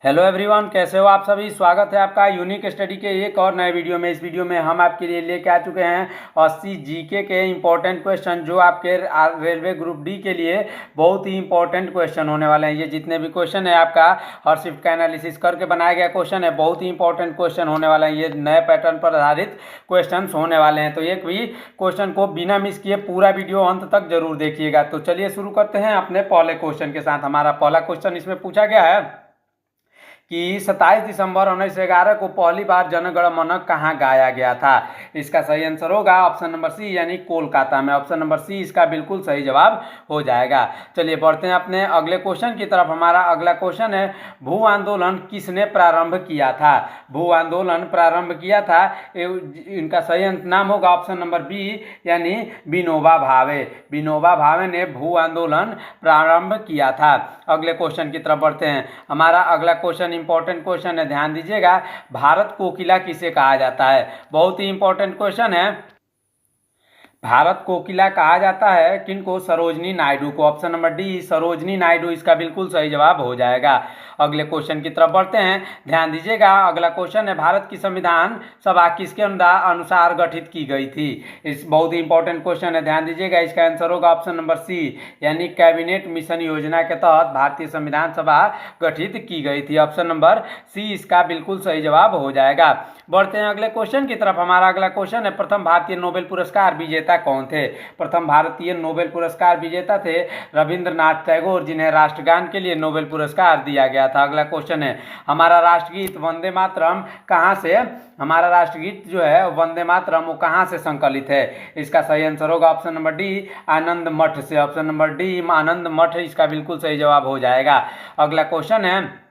Hello everyone, कैसे हो आप सभी। स्वागत है आपका यूनिक स्टडी के एक और नए वीडियो में। इस वीडियो में हम आपके लिए लेके आ चुके हैं 80 जीके के इम्पोर्टेंट क्वेश्चन, जो आपके रेलवे ग्रुप डी के लिए बहुत ही इंपॉर्टेंट क्वेश्चन होने वाले हैं। ये जितने भी क्वेश्चन है आपका हर शिफ्ट का एनालिसिस करके बनाया गया क्वेश्चन है, बहुत ही इंपॉर्टेंट क्वेश्चन होने वाले हैं। ये नए पैटर्न पर आधारित क्वेश्चन होने वाले हैं, तो एक भी क्वेश्चन को बिना मिस किए पूरा वीडियो अंत तक जरूर देखिएगा। तो चलिए शुरू करते हैं अपने पहले क्वेश्चन के साथ। हमारा पहला क्वेश्चन इसमें पूछा गया है कि 27 दिसंबर 1911 को पहली बार जन गण मन कहाँ गाया गया था। इसका सही आंसर होगा ऑप्शन नंबर सी, यानी कोलकाता में। ऑप्शन नंबर सी इसका बिल्कुल सही जवाब हो जाएगा। चलिए बढ़ते हैं अपने अगले क्वेश्चन की तरफ। हमारा अगला क्वेश्चन है, भू आंदोलन किसने प्रारंभ किया था। भू आंदोलन प्रारंभ किया था, इनका सही नाम होगा ऑप्शन नंबर बी, यानी विनोबा भावे। विनोबा भावे ने भू आंदोलन प्रारंभ किया था। अगले क्वेश्चन की तरफ बढ़ते हैं। हमारा अगला क्वेश्चन इंपॉर्टेंट क्वेश्चन है, ध्यान दीजिएगा। भारत कोकिला किसे कहा जाता है। बहुत ही इंपॉर्टेंट क्वेश्चन है। भारत कोकिला कहा जाता है किनको, सरोजनी नायडू को। Option number D, Sarojini Naidu इसका बिल्कुल सही जवाब हो जाएगा। अगले क्वेश्चन की तरफ बढ़ते हैं, ध्यान दीजिएगा। अगला क्वेश्चन है, भारत की संविधान सभा किसके अनुसार गठित की गई थी। इस बहुत ही इंपॉर्टेंट क्वेश्चन है, ध्यान दीजिएगा। इसका आंसर होगा ऑप्शन नंबर सी, यानी कैबिनेट मिशन योजना के तहत भारतीय संविधान सभा गठित की गई थी। ऑप्शन नंबर सी इसका बिल्कुल सही जवाब हो जाएगा। बढ़ते हैं अगले क्वेश्चन की तरफ। हमारा अगला क्वेश्चन है, प्रथम भारतीय नोबेल पुरस्कार विजेता कौन थे। प्रथम भारतीय नोबेल पुरस्कार विजेता थे रविंद्रनाथ टैगोर, जिन्हें राष्ट्रगान के लिए नोबेल पुरस्कार दिया गया था। अगला क्वेश्चन है, हमारा राष्ट्रगीत वंदे मातरम कहाँ से, हमारा राष्ट्रगीत जो है वंदे मातरम वो कहाँ से संकलित है। इसका सही आंसर होगा ऑप्शन नंबर डी, आनंद मठ से। ऑप्शन नंबर डी, आनंद मठ इसका बिल्कुल सही जवाब हो जाएगा। अगला क्वेश्चन है,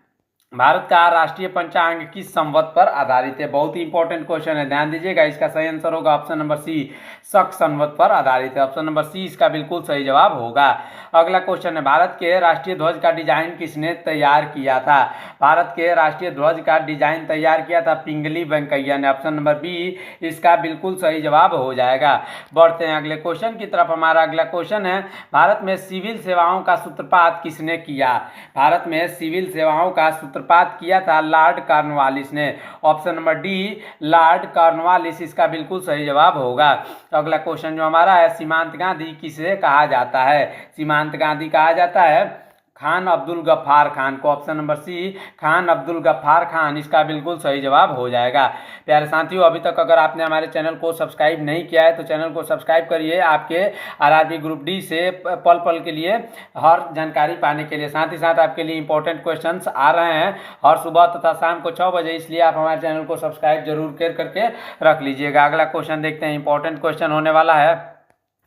भारत का राष्ट्रीय पंचांग किस संवत पर आधारित है। बहुत ही इंपॉर्टेंट क्वेश्चन है, ध्यान दीजिएगा। इसका सही आंसर होगा ऑप्शन नंबर सी, शक संवत पर आधारित है। ऑप्शन नंबर सी इसका बिल्कुल सही जवाब होगा। अगला क्वेश्चन है, भारत के राष्ट्रीय ध्वज का डिजाइन किसने तैयार किया था। भारत के राष्ट्रीय ध्वज का डिजाइन तैयार किया था पिंगली वेंकैया ने। ऑप्शन नंबर बी इसका बिल्कुल सही जवाब हो जाएगा। बढ़ते हैं अगले क्वेश्चन की तरफ। हमारा अगला क्वेश्चन है, भारत में सिविल सेवाओं का सूत्रपात किसने किया। भारत में सिविल सेवाओं का सूत्रपात किया था लॉर्ड कॉर्नवालिस ने। Option number D, Lord Cornwallis इसका बिल्कुल सही जवाब होगा। अगला क्वेश्चन जो हमारा है, सीमांत गांधी किसे कहा जाता है। सीमांत गांधी कहा जाता है खान अब्दुल गफ्फार खान को। Option number C, Khan Abdul Ghaffar Khan इसका बिल्कुल सही जवाब हो जाएगा। प्यारे साथियों, अभी तक अगर आपने हमारे चैनल को सब्सक्राइब नहीं किया है तो चैनल को सब्सक्राइब करिए, आपके आरआरबी ग्रुप डी से पल पल के लिए हर जानकारी पाने के लिए। साथ ही साथ आपके लिए इंपॉर्टेंट क्वेश्चंस आ रहे हैं हर सुबह तथा शाम को 6 बजे, इसलिए आप हमारे चैनल को सब्सक्राइब जरूर करके रख लीजिएगा। अगला क्वेश्चन देखते हैं, इंपॉर्टेंट क्वेश्चन होने वाला है।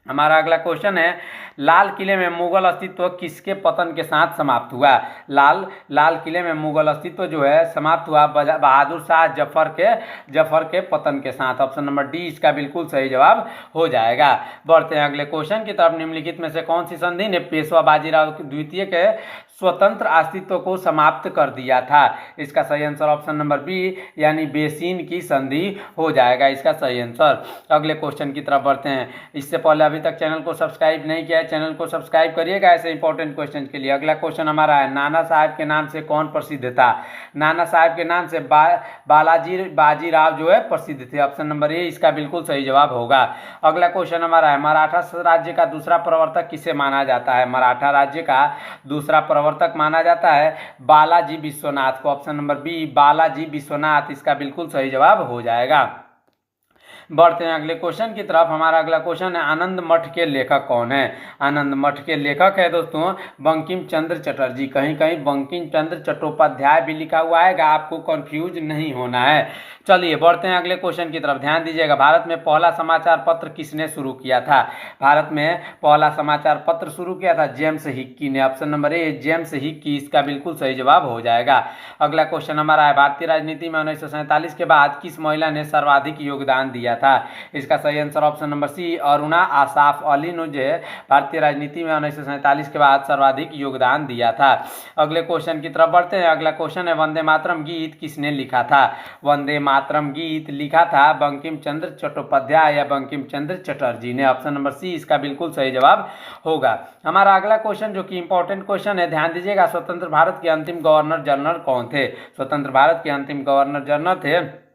हमारा अगला क्वेश्चन है, लाल किले में मुगल अस्तित्व किसके पतन के साथ समाप्त हुआ। लाल किले में मुगल अस्तित्व जो है समाप्त हुआ बहादुर शाह जफर के पतन के साथ। ऑप्शन नंबर डी इसका बिल्कुल सही जवाब हो जाएगा। बढ़ते हैं अगले क्वेश्चन की तरफ। निम्नलिखित में से कौन सी संधि ने पेशवा बाजीराव द्वितीय के स्वतंत्र अस्तित्व को समाप्त कर दिया था। इसका सही आंसर ऑप्शन नंबर बी, यानी बेसिन की संधि हो जाएगा इसका सही आंसर। अगले क्वेश्चन की तरफ बढ़ते हैं। इससे पहले अभी तक चैनल को सब्सक्राइब नहीं किया है, चैनल को सब्सक्राइब करिएगा ऐसे इंपॉर्टेंट क्वेश्चन के लिए। अगला क्वेश्चन हमारा है, नाना साहब के नाम से कौन प्रसिद्ध था। नाना साहब के नाम से बालाजी बाजीराव जो है प्रसिद्ध थे। ऑप्शन नंबर ए इसका बिल्कुल सही जवाब होगा। अगला क्वेश्चन हमारा है, मराठा राज्य का दूसरा प्रवर्तक किसे माना जाता है। मराठा राज्य का दूसरा प्रवर्तक माना जाता है बालाजी विश्वनाथ को। Option number B, Balaji Vishwanath इसका बिल्कुल सही जवाब हो जाएगा। बढ़ते हैं अगले क्वेश्चन की तरफ। हमारा अगला क्वेश्चन है, आनंद मठ के लेखक कौन है। आनंद मठ के लेखक है दोस्तों बंकिम चंद्र चटर्जी। कहीं कहीं बंकिम चंद्र चट्टोपाध्याय भी लिखा हुआ है, आपको कंफ्यूज नहीं होना है। चलिए बढ़ते हैं अगले क्वेश्चन की तरफ, ध्यान दीजिएगा। भारत में पहला समाचार पत्र किसने शुरू किया था। भारत में पहला समाचार पत्र शुरू किया था जेम्स हिक्की ने। Option number A, James Hickey इसका बिल्कुल सही जवाब हो जाएगा। अगला क्वेश्चन हमारा है, भारतीय राजनीति में 1947 के बाद किस महिला ने सर्वाधिक योगदान दिया था। इसका सही answer option number C Aruna Asaf Ali ने जो है भारतीय राजनीति में 1947 के बाद सर्वाधिक योगदान दिया था। अगले क्वेश्चन की तरफ बढ़ते हैं। अगला क्वेश्चन है वंदे मातरम गीत किसने लिखा था? वंदे मातरम गीत लिखा था बंकिम चंद्र चट्टोपाध्याय या बंकिम चंद्र चटर्जी ने। ऑप्शन नंबर सी इसका बिल्कुल सही जवाब होगा। हमारा अगला क्वेश्चन जो कि इंपॉर्टेंट क्वेश्चन है, ध्यान दीजिएगा, स्वतंत्र भारत के अंतिम गवर्नर जनरल कौन थे? स्वतंत्र भारत के अंतिम गवर्नर जनरल थे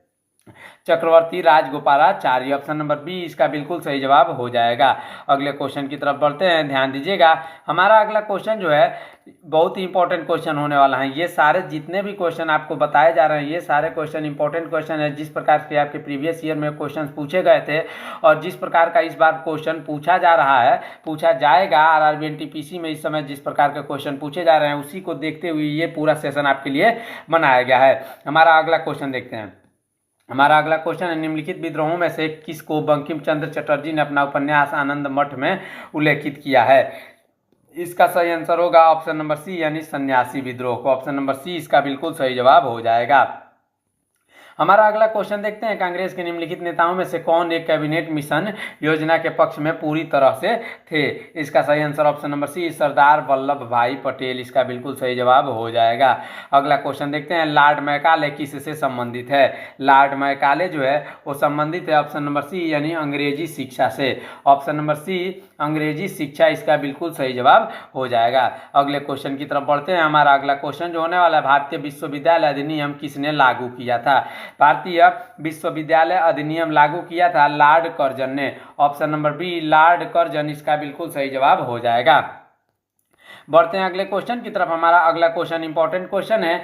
चक्रवर्ती राजगोपालाचारी। ऑप्शन नंबर बी इसका बिल्कुल सही जवाब हो जाएगा। अगले क्वेश्चन की तरफ बढ़ते हैं, ध्यान दीजिएगा। हमारा अगला क्वेश्चन जो है बहुत ही इंपॉर्टेंट क्वेश्चन होने वाला है। ये सारे जितने भी क्वेश्चन आपको बताए जा रहे हैं ये सारे क्वेश्चन इंपॉर्टेंट क्वेश्चन है। जिस प्रकार से आपके प्रीवियस ईयर में क्वेश्चन पूछे गए थे और जिस प्रकार का इस बार क्वेश्चन पूछा जा रहा है, पूछा जाएगा आरआरबी एनटीपीसी में इस समय जिस प्रकार के क्वेश्चन पूछे जा रहे हैं उसी को देखते हुए ये पूरा सेशन आपके लिए बनाया गया है। हमारा अगला क्वेश्चन देखते हैं। हमारा अगला क्वेश्चन है निम्नलिखित विद्रोहों में से किसको बंकिम चंद्र चटर्जी ने अपना उपन्यास आनंद मठ में उल्लेखित किया है? इसका सही आंसर होगा ऑप्शन नंबर सी यानी सन्यासी विद्रोह को। ऑप्शन नंबर सी इसका बिल्कुल सही जवाब हो जाएगा। हमारा अगला क्वेश्चन देखते हैं। कांग्रेस के निम्नलिखित नेताओं में से कौन एक कैबिनेट मिशन योजना के पक्ष में पूरी तरह से थे? इसका सही आंसर ऑप्शन नंबर सी सरदार वल्लभ भाई पटेल। इसका बिल्कुल सही जवाब हो जाएगा। अगला क्वेश्चन देखते हैं। लॉर्ड मैकाले किससे संबंधित है? लॉर्ड मैकाले जो है वो संबंधित है ऑप्शन नंबर सी यानी अंग्रेजी शिक्षा से। ऑप्शन नंबर सी अंग्रेजी शिक्षा इसका बिल्कुल सही जवाब हो जाएगा। अगले क्वेश्चन की तरफ बढ़ते हैं। हमारा अगला क्वेश्चन जो होने वाला है, भारतीय विश्वविद्यालय अधिनियम किसने लागू किया था? भारतीय विश्वविद्यालय अधिनियम लागू किया था लॉर्ड कर्जन ने। Option number B Lord Curzon इसका बिल्कुल सही जवाब हो जाएगा। बढ़ते हैं अगले क्वेश्चन की तरफ। हमारा अगला क्वेश्चन इंपॉर्टेंट क्वेश्चन है,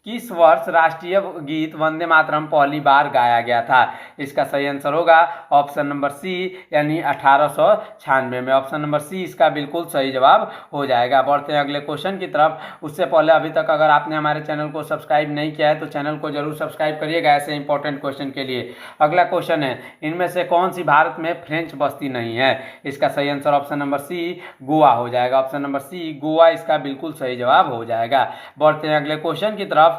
किस वर्ष राष्ट्रीय गीत वंदे मातरम पहली बार गाया गया था? इसका सही आंसर होगा ऑप्शन नंबर सी यानी 1896 में। ऑप्शन नंबर सी इसका बिल्कुल सही जवाब हो जाएगा। बढ़ते हैं अगले क्वेश्चन की तरफ। उससे पहले अभी तक अगर आपने हमारे चैनल को सब्सक्राइब नहीं किया है तो चैनल को जरूर सब्सक्राइब करिएगा ऐसे इंपॉर्टेंट क्वेश्चन के लिए। अगला क्वेश्चन है, इनमें से कौन सी भारत में फ्रेंच बस्ती नहीं है? इसका सही answer option number C Goa हो जाएगा। ऑप्शन नंबर सी गोवा इसका बिल्कुल सही जवाब हो जाएगा। बढ़ते हैं अगले क्वेश्चन की तरफ।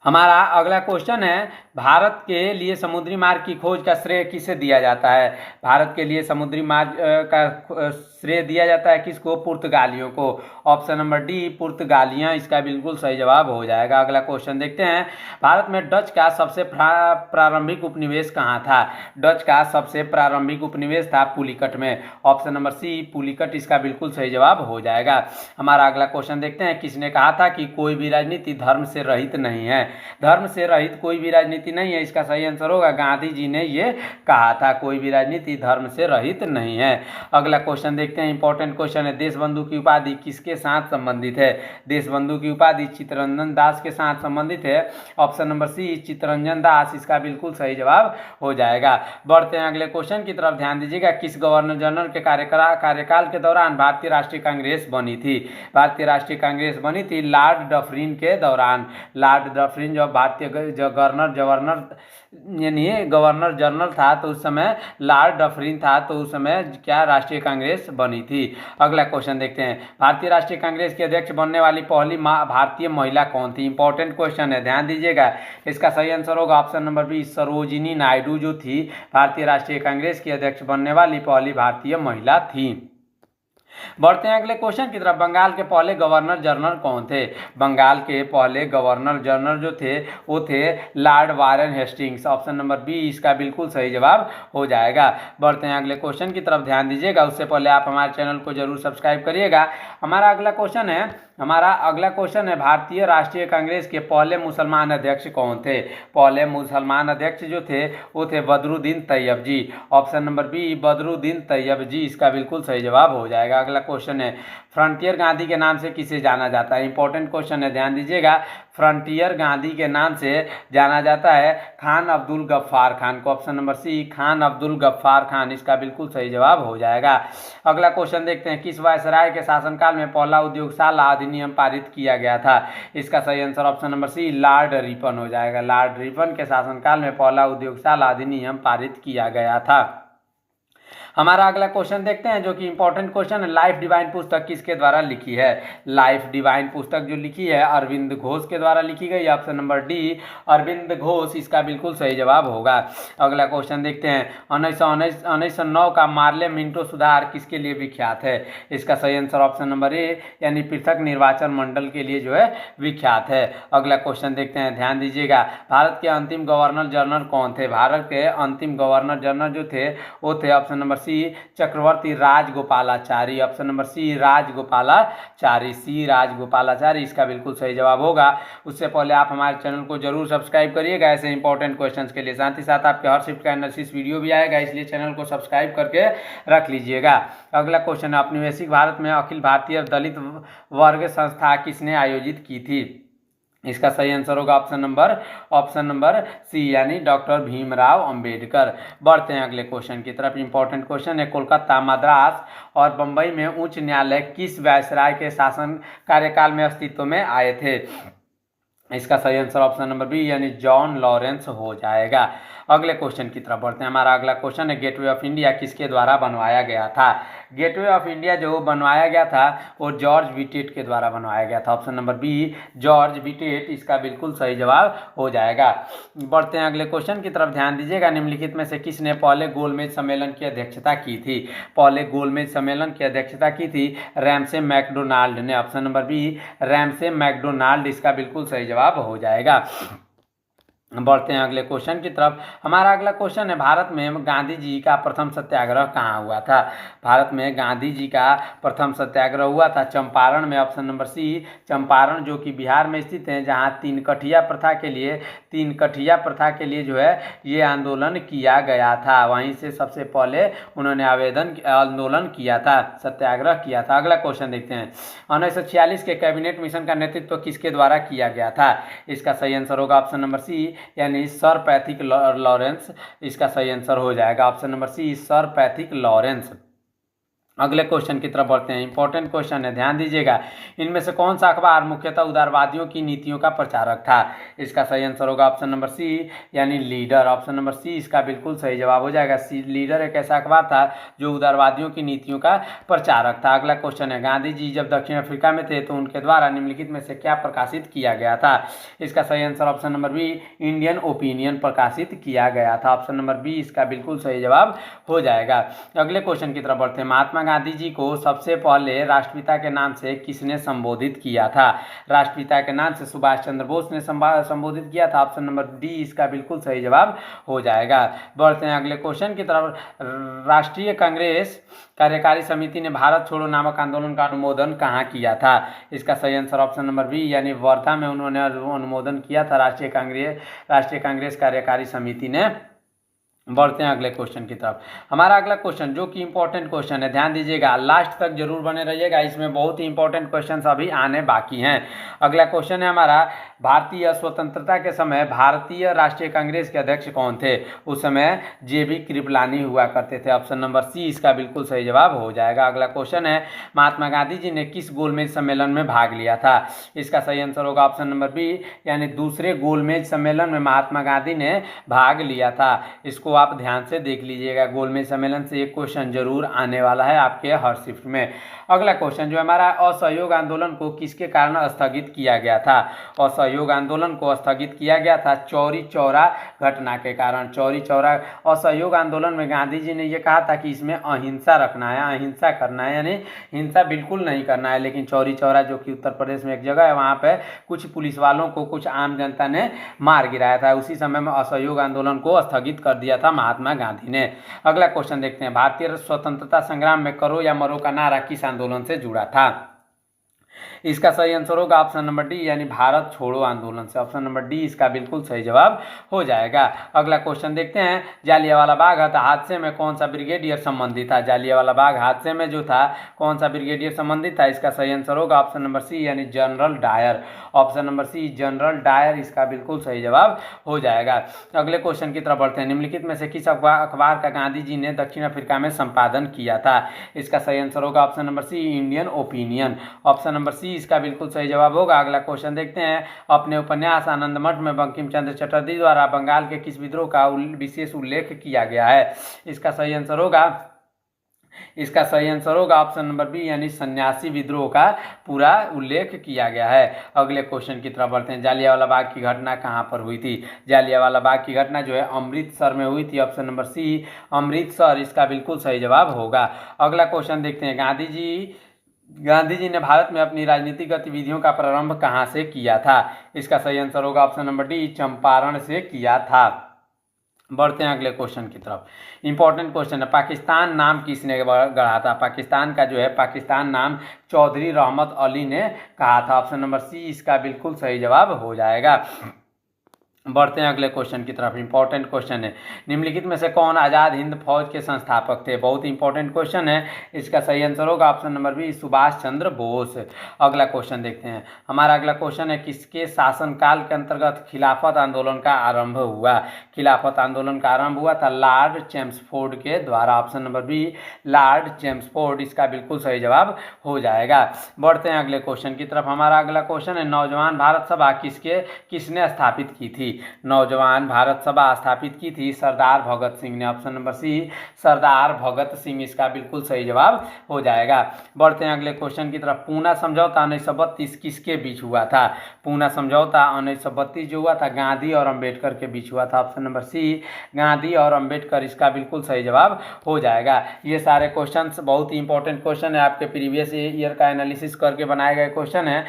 हमारा अगला क्वेश्चन है, भारत के लिए समुद्री मार्ग की खोज का श्रेय किसे दिया जाता है? भारत के लिए समुद्री मार्ग का श्रेय दिया जाता है किसको? पुर्तगालियों को। ऑप्शन नंबर डी पुर्तगालियां इसका बिल्कुल सही जवाब हो जाएगा। अगला क्वेश्चन देखते हैं। भारत में डच का सबसे प्रारंभिक उपनिवेश कहाँ था? डच का सबसे प्रारंभिक उपनिवेश था पुलिकट में। ऑप्शन नंबर सी पुलिकट इसका बिल्कुल सही जवाब हो जाएगा। हमारा अगला क्वेश्चन देखते हैं। किसने कहा था कि कोई भी राजनीति धर्म से रहित नहीं है? धर्म से रहित कोई भी राजनीति नहीं है। इसका सही आंसर होगा गांधी जी ने ये कहा था, कोई भी राजनीति धर्म से रहित नहीं है। अगला क्वेश्चन देखते हैं। इंपॉर्टेंट क्वेश्चन है, देशबंधु की उपाधि किसके साथ संबंधित है? देशबंधु की उपाधि चित्तरंजन दास के साथ संबंधित है। ऑप्शन नंबर सी चित्तरंजन दास इसका बिल्कुल सही जवाब हो जाएगा। बढ़ते हैं अगले क्वेश्चन की तरफ। ध्यान दीजिएगा, किस गवर्नर जनरल के कार्यकाल के दौरान भारतीय राष्ट्रीय कांग्रेस बनी थी? भारतीय राष्ट्रीय कांग्रेस बनी थी लॉर्ड डफरिन के दौरान। लॉर्ड डफरिन जो भारतीय गवर्नर जनरल था तो उस समय लॉर्ड डफरिन था, तो उस समय क्या राष्ट्रीय कांग्रेस बनी थी। अगला क्वेश्चन देखते हैं। भारतीय राष्ट्रीय कांग्रेस की अध्यक्ष बनने वाली पहली भारतीय महिला कौन थी? इंपॉर्टेंट क्वेश्चन है, ध्यान दीजिएगा। इसका सही आंसर होगा option number B Sarojini Naidu जो थी भारतीय राष्ट्रीय कांग्रेस की अध्यक्ष बनने वाली पहली भारतीय महिला थी। बढ़ते हैं अगले क्वेश्चन की तरफ। बंगाल के पहले गवर्नर जनरल कौन थे? बंगाल के पहले गवर्नर जनरल जो थे वो थे Lord Warren Hastings. Option number B इसका बिल्कुल सही जवाब हो जाएगा। बढ़ते हैं अगले क्वेश्चन की तरफ, ध्यान दीजिएगा। उससे पहले आप हमारे चैनल को जरूर सब्सक्राइब करिएगा। हमारा अगला क्वेश्चन है भारतीय राष्ट्रीय कांग्रेस के पहले मुसलमान अध्यक्ष कौन थे? पहले मुसलमान अध्यक्ष जो थे वो थे Badruddin Tyabji. Option number B Badruddin Tyabji इसका बिल्कुल सही जवाब हो जाएगा। अगला क्वेश्चन है, फ्रंटियर गांधी के नाम से किसे जाना जाता है? इंपॉर्टेंट क्वेश्चन है, ध्यान दीजिएगा। फ्रंटियर गांधी के नाम से जाना जाता है खान अब्दुल गफ्फार खान को। Option number C Khan Abdul Ghaffar Khan इसका बिल्कुल सही जवाब हो जाएगा। अगला क्वेश्चन देखते हैं। किस वायसराय के शासनकाल में पहला उद्योगशाला अधिनियम पारित किया गया था? इसका सही answer option number C Lord Ripon हो जाएगा। लॉर्ड रिपन के शासनकाल में पहला उद्योगशाला अधिनियम पारित किया गया था। हमारा अगला क्वेश्चन देखते हैं जो कि इंपॉर्टेंट क्वेश्चन है, लाइफ डिवाइन पुस्तक किसके द्वारा लिखी है। लाइफ डिवाइन पुस्तक जो लिखी है अरविंद घोष के द्वारा लिखी गई। Option number D Aurobindo Ghosh इसका बिल्कुल सही जवाब होगा। अगला क्वेश्चन देखते हैं, 1909 का मार्ले मिंटो सुधार किसके लिए विख्यात है। इसका सही आंसर ऑप्शन नंबर ए यानी पृथक निर्वाचन मंडल के लिए जो है विख्यात है। अगला क्वेश्चन देखते हैं, ध्यान दीजिएगा, भारत के अंतिम गवर्नर जनरल कौन थे। भारत के अंतिम गवर्नर जनरल जो थे वो थे option number C Chakravarti Rajagopalachari. Option number C Rajagopalachari, C Rajagopalachari इसका बिल्कुल सही जवाब होगा। उससे पहले आप हमारे चैनल को जरूर सब्सक्राइब करिएगा ऐसे इंपॉर्टेंट क्वेश्चंस के लिए। साथ ही साथ आपके हर शिफ्ट का एनालिसिस वीडियो भी आएगा, इसलिए चैनल को सब्सक्राइब करके रख लीजिएगा। अगला क्वेश्चन, औपनिवेशिक भारत में अखिल भारतीय दलित वर्ग संस्था किसने आयोजित की थी। इसका सही आंसर होगा ऑप्शन नंबर सी यानी डॉक्टर भीमराव अंबेडकर। बढ़ते हैं अगले क्वेश्चन की तरफ। इंपॉर्टेंट क्वेश्चन है, कोलकाता, मद्रास और बंबई में उच्च न्यायालय किस वायसराय के शासन कार्यकाल में अस्तित्व में आए थे। इसका सही आंसर ऑप्शन नंबर बी यानी जॉन लॉरेंस हो जाएगा। अगले क्वेश्चन की तरफ बढ़ते हैं। हमारा अगला क्वेश्चन है, गेटवे ऑफ इंडिया किसके द्वारा बनवाया गया था। गेटवे ऑफ इंडिया जो बनवाया गया था वो जॉर्ज विटेट के द्वारा बनवाया गया था। Option number B George Wittet इसका बिल्कुल सही जवाब हो जाएगा। बढ़ते हैं अगले क्वेश्चन की तरफ, ध्यान दीजिएगा, निम्नलिखित में से किसने पहले गोलमेज सम्मेलन की अध्यक्षता की थी। पहले गोलमेज सम्मेलन की अध्यक्षता की थी रैमसे मैकडोनाल्ड ने। Option number B Ramsay MacDonald इसका बिल्कुल सही जवाब हो जाएगा। बढ़ते हैं अगले क्वेश्चन की तरफ। हमारा अगला क्वेश्चन है, भारत में गांधी जी का प्रथम सत्याग्रह कहाँ हुआ था। भारत में गांधी जी का प्रथम सत्याग्रह हुआ था चंपारण में। ऑप्शन नंबर सी चंपारण जो कि बिहार में स्थित है, जहाँ तीन कठिया प्रथा के लिए जो है ये आंदोलन किया गया था। वहीं से सबसे पहले उन्होंने आंदोलन किया था, सत्याग्रह किया था। अगला क्वेश्चन देखते हैं, 1946 के कैबिनेट मिशन का नेतृत्व किसके द्वारा किया गया था। इसका सही आंसर होगा ऑप्शन नंबर सी यानी सर पैथिक लॉरेंस इसका सही आंसर हो जाएगा। Option number C sir Pethick Lawrence. अगले क्वेश्चन की तरफ बढ़ते हैं। इंपॉर्टेंट क्वेश्चन है, ध्यान दीजिएगा, इनमें से कौन सा अखबार मुख्यतः उदारवादियों की नीतियों का प्रचारक था। इसका सही आंसर होगा ऑप्शन नंबर सी यानी लीडर। ऑप्शन नंबर सी इसका बिल्कुल सही जवाब हो जाएगा। लीडर एक ऐसा अखबार था जो उदारवादियों की नीतियों का प्रचारक था। अगला क्वेश्चन है, गांधी जी जब दक्षिण अफ्रीका में थे तो उनके द्वारा निम्नलिखित में से क्या प्रकाशित किया गया था। इसका सही answer option number B Indian Opinion प्रकाशित किया गया था। ऑप्शन नंबर बी इसका बिल्कुल सही जवाब हो जाएगा। अगले क्वेश्चन की तरफ बढ़ते हैं। महात्मा गांधी जी को सबसे पहले राष्ट्रपिता के नाम से किसने संबोधित किया था। राष्ट्रपिता के नाम से सुभाष चंद्र बोस ने संबोधित किया था। ऑप्शन नंबर डी इसका बिल्कुल सही जवाब हो जाएगा। बढ़ते हैं अगले क्वेश्चन की तरफ। राष्ट्रीय कांग्रेस कार्यकारी समिति ने भारत छोड़ो नामक आंदोलन का अनुमोदन कहाँ किया था। इसका सही आंसर ऑप्शन नंबर बी यानी वर्धा में उन्होंने अनुमोदन किया था राष्ट्रीय कांग्रेस कार्यकारी समिति ने। बढ़ते हैं अगले क्वेश्चन की तरफ। हमारा अगला क्वेश्चन जो कि इंपॉर्टेंट क्वेश्चन है, ध्यान दीजिएगा, लास्ट तक जरूर बने रहिएगा, इसमें बहुत ही इंपॉर्टेंट क्वेश्चन अभी आने बाकी हैं। अगला क्वेश्चन है हमारा, भारतीय स्वतंत्रता के समय भारतीय राष्ट्रीय कांग्रेस के अध्यक्ष कौन थे। उस समय JB कृपलानी हुआ करते थे। ऑप्शन नंबर सी इसका बिल्कुल सही जवाब हो जाएगा। अगला क्वेश्चन है, महात्मा गांधी जी ने किस गोलमेज सम्मेलन में भाग लिया था। इसका सही आंसर होगा ऑप्शन नंबर बी यानी दूसरे गोलमेज सम्मेलन में महात्मा गांधी ने भाग लिया था। इसको आप ध्यान से देख लीजिएगा, गोलमेज सम्मेलन से एक क्वेश्चन जरूर आने वाला है आपके हर शिफ्ट में। अगला क्वेश्चन जो हमारा, असहयोग आंदोलन को किसके कारण स्थगित किया गया था। असहयोग आंदोलन को स्थगित किया गया था चौरी चौरा घटना के कारण। चौरी चौरा असहयोग आंदोलन में गांधी जी ने यह कहा था कि इसमें अहिंसा रखना है, अहिंसा करना है, यानी हिंसा बिल्कुल नहीं करना है। लेकिन चौरी चौरा जो कि उत्तर प्रदेश में एक जगह है, वहाँ पे कुछ पुलिस वालों को कुछ आम जनता ने मार गिराया था। उसी समय में असहयोग आंदोलन को स्थगित कर दिया था महात्मा गांधी ने। अगला क्वेश्चन देखते हैं, भारतीय स्वतंत्रता संग्राम में करो या मरो का नारा किस आंदोलन से जुड़ा था। इसका सही आंसर होगा ऑप्शन नंबर डी यानी भारत छोड़ो आंदोलन से। ऑप्शन नंबर डी इसका बिल्कुल सही जवाब हो जाएगा। अगला क्वेश्चन देखते हैं, जालियांवाला बाग हादसे में कौन सा ब्रिगेडियर संबंधित था। जालियांवाला बाग हादसे में जो था कौन सा ब्रिगेडियर संबंधित था। इसका सही आंसर होगा ऑप्शन नंबर सी यानी general Dyer. Option number C general Dyer इसका बिल्कुल सही जवाब हो जाएगा। अगले क्वेश्चन की तरफ बढ़ते हैं, निम्नलिखित में से किस अखबार का गांधी जी ने दक्षिण अफ्रीका में संपादन किया था। इसका सही आंसर होगा option number C Indian opinion. Option number C इसका बिल्कुल सही जवाब होगा। अगला क्वेश्चन देखते हैं, अपने उपन्यास आनंद मठ में बंकिम चंद्र चटर्जी द्वारा बंगाल के किस विद्रोह का विशेष उल्लेख किया गया है। इसका सही आंसर होगा इसका सही आंसर होगा ऑप्शन नंबर बी यानी सन्यासी विद्रोह का पूरा उल्लेख किया गया है। अगले क्वेश्चन की तरफ बढ़ते हैं। जालियांवाला बाग की घटना कहाँ पर हुई थी? जालियांवाला बाग की घटना जो है अमृतसर में हुई थी। ऑप्शन नंबर सी अमृतसर इसका बिल्कुल सही जवाब होगा। अगला क्वेश्चन देखते हैं। गांधी जी ने भारत में अपनी राजनीतिक गतिविधियों का प्रारंभ कहाँ से किया था? इसका सही आंसर होगा ऑप्शन नंबर डी चंपारण से किया था। बढ़ते हैं अगले क्वेश्चन की तरफ। इंपॉर्टेंट क्वेश्चन है, पाकिस्तान नाम किसने गढ़ा था? पाकिस्तान का जो है पाकिस्तान नाम चौधरी रहमत अली ने कहा था। ऑप्शन नंबर सी इसका बिल्कुल सही जवाब हो जाएगा। बढ़ते हैं अगले क्वेश्चन की तरफ। इंपॉर्टेंट क्वेश्चन है, निम्नलिखित में से कौन आज़ाद हिंद फौज के संस्थापक थे? बहुत इंपॉर्टेंट क्वेश्चन है। इसका सही आंसर होगा option number B Subhash Chandra Bose. अगला क्वेश्चन देखते हैं। हमारा अगला क्वेश्चन है, किसके शासनकाल के अंतर्गत खिलाफत आंदोलन का आरंभ हुआ? खिलाफत आंदोलन का आरंभ हुआ था लॉर्ड चेम्सफोर्ड के द्वारा। Option number B Lord Chelmsford इसका बिल्कुल सही जवाब हो जाएगा। बढ़ते हैं अगले क्वेश्चन की तरफ। हमारा अगला क्वेश्चन है, नौजवान भारत सभा किसने स्थापित की थी? नौजवान भारत सभा स्थापित की थी सरदार भगत सिंह ने। ऑप्शन नंबर सी सरदार भगत सिंह इसका बिल्कुल सही जवाब हो जाएगा। बढ़ते हैं अगले क्वेश्चन की तरफ। पूना समझौता 1932 किसके बीच हुआ था? पूना समझौता 1932 जो हुआ था गांधी और अंबेडकर के बीच हुआ था। ऑप्शन नंबर सी गांधी और अंबेडकर इसका बिल्कुल सही जवाब हो जाएगा। ये सारे क्वेश्चन बहुत ही इंपॉर्टेंट क्वेश्चन है, आपके प्रीवियस ईयर का एनालिसिस करके बनाए गए क्वेश्चन है,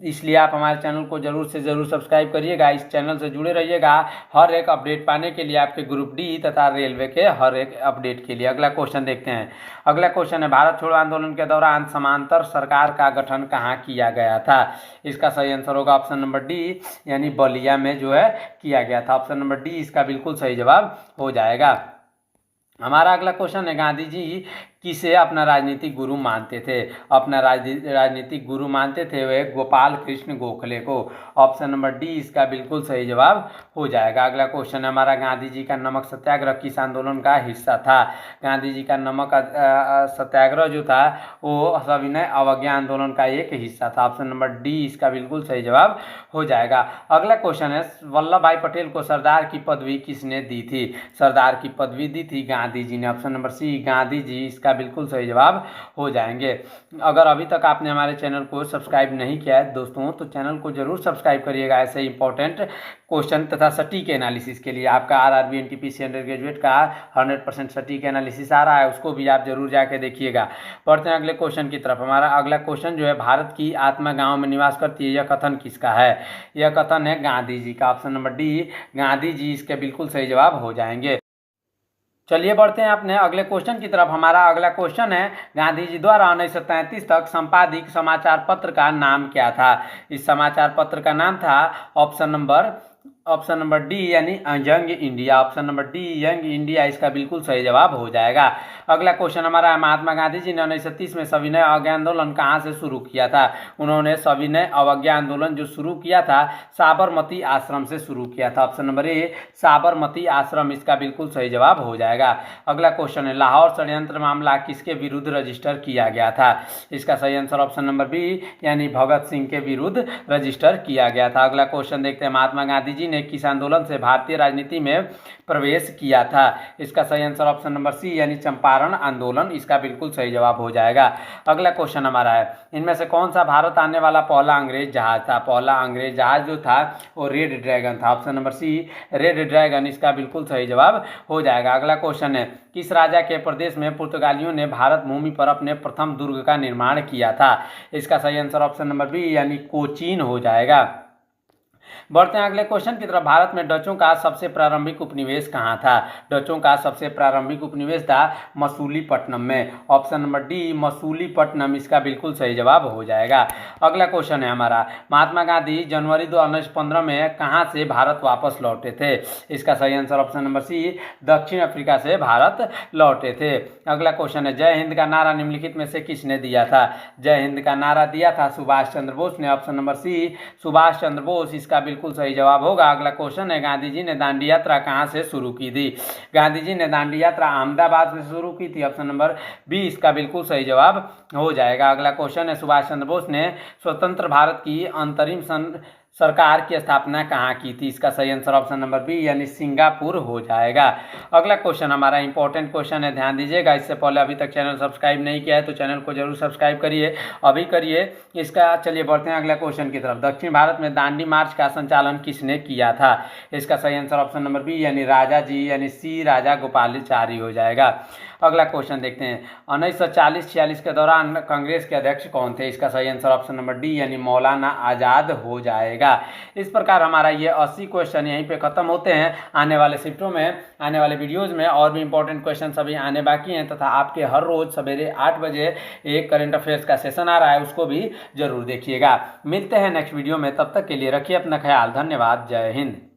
इसलिए आप हमारे चैनल को जरूर से जरूर सब्सक्राइब करिएगा। इस चैनल से जुड़े रहिएगा हर एक अपडेट पाने के लिए, आपके ग्रुप डी तथा रेलवे के हर एक अपडेट के लिए। अगला क्वेश्चन देखते हैं। अगला क्वेश्चन है, भारत छोड़ो आंदोलन के दौरान समांतर सरकार का गठन कहाँ किया गया था? इसका सही आंसर होगा ऑप्शन नंबर डी यानी बलिया में जो है किया गया था। ऑप्शन नंबर डी इसका बिल्कुल सही जवाब हो जाएगा। हमारा अगला क्वेश्चन है, गांधी जी किसे अपना राजनीतिक गुरु मानते थे? अपना राजनीतिक गुरु मानते थे वे गोपाल कृष्ण गोखले को। ऑप्शन नंबर डी इसका बिल्कुल सही जवाब हो जाएगा। अगला क्वेश्चन है हमारा, गांधी जी का नमक सत्याग्रह किस आंदोलन का हिस्सा था? गांधी जी का नमक सत्याग्रह जो था वो सविनय अवज्ञा आंदोलन का एक हिस्सा था। ऑप्शन नंबर डी इसका बिल्कुल सही जवाब हो जाएगा। अगला क्वेश्चन है, वल्लभ भाई पटेल को सरदार की पदवी किसने दी थी? सरदार की पदवी दी थी गांधी जी ने। ऑप्शन नंबर सी गांधी जी इसका बिल्कुल सही जवाब हो जाएंगे। अगर अभी तक आपने हमारे चैनल को सब्सक्राइब नहीं किया है दोस्तों, तो चैनल को जरूर सब्सक्राइब करिएगा ऐसे इंपॉर्टेंट क्वेश्चन तथा सटीक एनालिसिस के लिए। आपका आरआरबी एनटीपीसी अंडर ग्रेजुएट का 100% सटीक एनालिसिस आ रहा है, उसको भी आप जरूर जाके देखिएगा। बढ़ते हैं अगले क्वेश्चन की तरफ। हमारा अगला क्वेश्चन जो है, भारत की आत्मा गांव में निवास करती है, यह कथन किसका है? यह कथन है गांधी जी का। Option number D Gandhi ji इसके बिल्कुल सही जवाब हो जाएंगे। चलिए बढ़ते हैं अपने अगले क्वेश्चन की तरफ। हमारा अगला क्वेश्चन है, गांधी जी द्वारा 1933 तक संपादित समाचार पत्र का नाम क्या था? इस समाचार पत्र का नाम था ऑप्शन नंबर डी यानी young India. Option number D young India इसका बिल्कुल सही जवाब हो जाएगा। अगला क्वेश्चन हमारा, महात्मा गांधी जी ने 1930 में सविनय अवज्ञा आंदोलन कहाँ से शुरू किया था? उन्होंने सविनय अवज्ञा आंदोलन जो शुरू किया था साबरमती आश्रम से शुरू किया था। ऑप्शन नंबर ए साबरमती आश्रम इसका बिल्कुल सही जवाब हो जाएगा। अगला क्वेश्चन है, लाहौर षड्यंत्र मामला किसके विरुद्ध रजिस्टर किया गया था? इसका सही आंसर ऑप्शन नंबर बी यानी भगत सिंह के विरुद्ध रजिस्टर किया गया था। अगला क्वेश्चन देखते हैं, महात्मा गांधी जी ने किस आंदोलन से भारतीय राजनीति में प्रवेश किया था? इसका सही आंसर ऑप्शन नंबर सी यानी चंपारण आंदोलन इसका बिल्कुल सही जवाब हो जाएगा। अगला क्वेश्चन हमारा है, इनमें से कौन सा भारत आने वाला पहला अंग्रेज जहाज था? पहला अंग्रेज जहाज जो था वो रेड ड्रैगन था। Option number C Red Dragon इसका बिल्कुल सही जवाब हो जाएगा। अगला क्वेश्चन है, किस राजा के प्रदेश में पुर्तगालियों ने भारत भूमि पर अपने प्रथम दुर्ग का निर्माण किया था? इसका सही आंसर ऑप्शन नंबर बी यानी कोचीन हो जाएगा। बढ़ते हैं अगले क्वेश्चन की तरफ। भारत में डचों का सबसे प्रारंभिक उपनिवेश कहाँ था? डचों का सबसे प्रारंभिक उपनिवेश था मसूलीपट्टनम में। ऑप्शन नंबर डी मसूलीपट्टनम इसका बिल्कुल सही जवाब हो जाएगा। अगला क्वेश्चन है हमारा, महात्मा गांधी जनवरी 2015 में कहाँ से भारत वापस लौटे थे? इसका सही आंसर ऑप्शन नंबर सी दक्षिण अफ्रीका से भारत लौटे थे। अगला क्वेश्चन है, जय हिंद का नारा निम्नलिखित में से किसने दिया था? जय हिंद का नारा दिया था सुभाष चंद्र बोस ने। ऑप्शन नंबर सी सुभाष चंद्र बोस इसका बिल्कुल सही जवाब होगा। अगला क्वेश्चन है, गांधी जी ने दांडी यात्रा कहां से शुरू की थी? गांधी जी ने दांडी यात्रा अहमदाबाद से शुरू की थी। ऑप्शन नंबर बी इसका बिल्कुल सही जवाब हो जाएगा। अगला क्वेश्चन है, सुभाष चंद्र बोस ने स्वतंत्र भारत की अंतरिम सरकार की स्थापना कहाँ की थी? इसका सही आंसर ऑप्शन नंबर बी यानी सिंगापुर हो जाएगा। अगला क्वेश्चन हमारा इंपॉर्टेंट क्वेश्चन है, ध्यान दीजिएगा। इससे पहले अभी तक चैनल सब्सक्राइब नहीं किया है तो चैनल को जरूर सब्सक्राइब करिए, अभी करिए इसका। चलिए बढ़ते हैं अगला क्वेश्चन की तरफ। दक्षिण भारत में दांडी मार्च का संचालन किसने किया था? इसका सही आंसर ऑप्शन नंबर बी यानी राजा जी यानी सी राजा गोपालाचारी हो जाएगा। अगला क्वेश्चन देखते हैं, 1940-46 के दौरान कांग्रेस के अध्यक्ष कौन थे? इसका सही आंसर ऑप्शन नंबर डी यानी मौलाना आज़ाद हो जाएगा। इस प्रकार हमारा ये 80 क्वेश्चन यहीं पे खत्म होते हैं। आने वाले शिफ्टों में, आने वाले वीडियोज़ में और भी इंपॉर्टेंट क्वेश्चन सभी आने बाकी हैं, तथा आपके हर रोज़ सवेरे 8 बजे एक करंट अफेयर्स का सेशन आ रहा है, उसको भी जरूर देखिएगा। मिलते हैं नेक्स्ट वीडियो में, तब तक के लिए रखिए अपना ख्याल। धन्यवाद। जय हिंद।